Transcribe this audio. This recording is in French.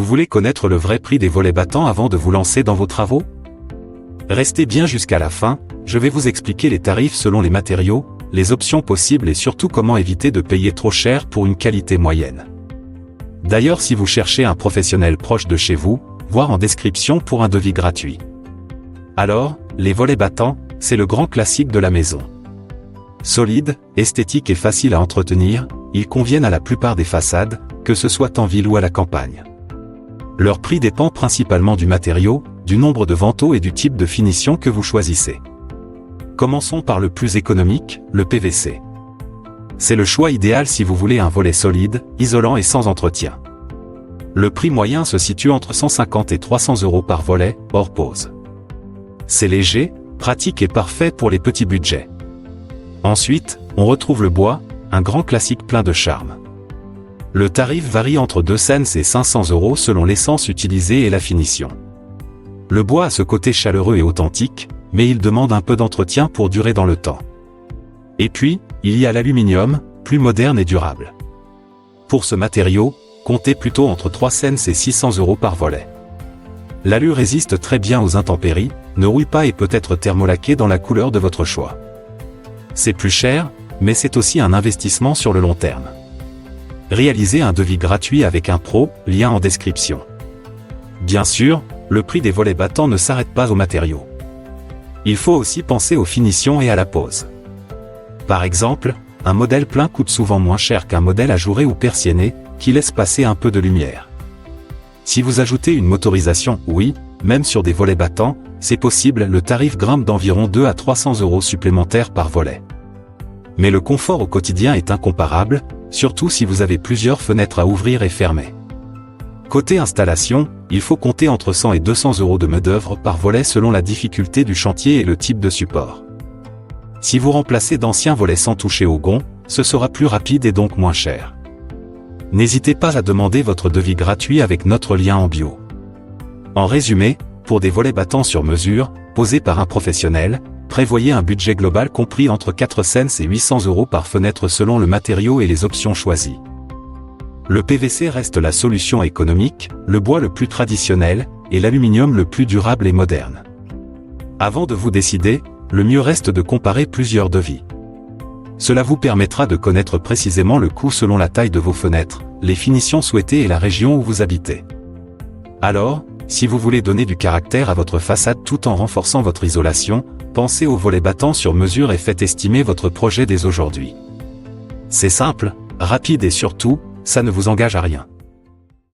Vous voulez connaître le vrai prix des volets battants avant de vous lancer dans vos travaux? Restez bien jusqu'à la fin, je vais vous expliquer les tarifs selon les matériaux, les options possibles et surtout comment éviter de payer trop cher pour une qualité moyenne. D'ailleurs, si vous cherchez un professionnel proche de chez vous, voir en description pour un devis gratuit. Alors, les volets battants, c'est le grand classique de la maison. Solides, esthétiques et faciles à entretenir, ils conviennent à la plupart des façades, que ce soit en ville ou à la campagne. Leur prix dépend principalement du matériau, du nombre de vantaux et du type de finition que vous choisissez. Commençons par le plus économique, le PVC. C'est le choix idéal si vous voulez un volet solide, isolant et sans entretien. Le prix moyen se situe entre 150 et 300 € par volet, hors pose. C'est léger, pratique et parfait pour les petits budgets. Ensuite, on retrouve le bois, un grand classique plein de charme. Le tarif varie entre 200 et 500 € selon l'essence utilisée et la finition. Le bois a ce côté chaleureux et authentique, mais il demande un peu d'entretien pour durer dans le temps. Et puis, il y a l'aluminium, plus moderne et durable. Pour ce matériau, comptez plutôt entre 300 et 600 € par volet. L'alu résiste très bien aux intempéries, ne rouille pas et peut être thermolaqué dans la couleur de votre choix. C'est plus cher, mais c'est aussi un investissement sur le long terme. Réalisez un devis gratuit avec un pro, lien en description. Bien sûr, le prix des volets battants ne s'arrête pas aux matériaux. Il faut aussi penser aux finitions et à la pose. Par exemple, un modèle plein coûte souvent moins cher qu'un modèle ajouré ou persienné, qui laisse passer un peu de lumière. Si vous ajoutez une motorisation, oui, même sur des volets battants, c'est possible, le tarif grimpe d'environ 200 à 300 € supplémentaires par volet. Mais le confort au quotidien est incomparable, surtout si vous avez plusieurs fenêtres à ouvrir et fermer. Côté installation, il faut compter entre 100 et 200 € de main-d'œuvre par volet selon la difficulté du chantier et le type de support. Si vous remplacez d'anciens volets sans toucher au gond, ce sera plus rapide et donc moins cher. N'hésitez pas à demander votre devis gratuit avec notre lien en bio. En résumé, pour des volets battants sur mesure, posés par un professionnel, prévoyez un budget global compris entre 400 et 800 € par fenêtre selon le matériau et les options choisies. Le PVC reste la solution économique, le bois le plus traditionnel, et l'aluminium le plus durable et moderne. Avant de vous décider, le mieux reste de comparer plusieurs devis. Cela vous permettra de connaître précisément le coût selon la taille de vos fenêtres, les finitions souhaitées et la région où vous habitez. Alors, si vous voulez donner du caractère à votre façade tout en renforçant votre isolation, pensez aux volets battants sur mesure et faites estimer votre projet dès aujourd'hui. C'est simple, rapide et surtout, ça ne vous engage à rien.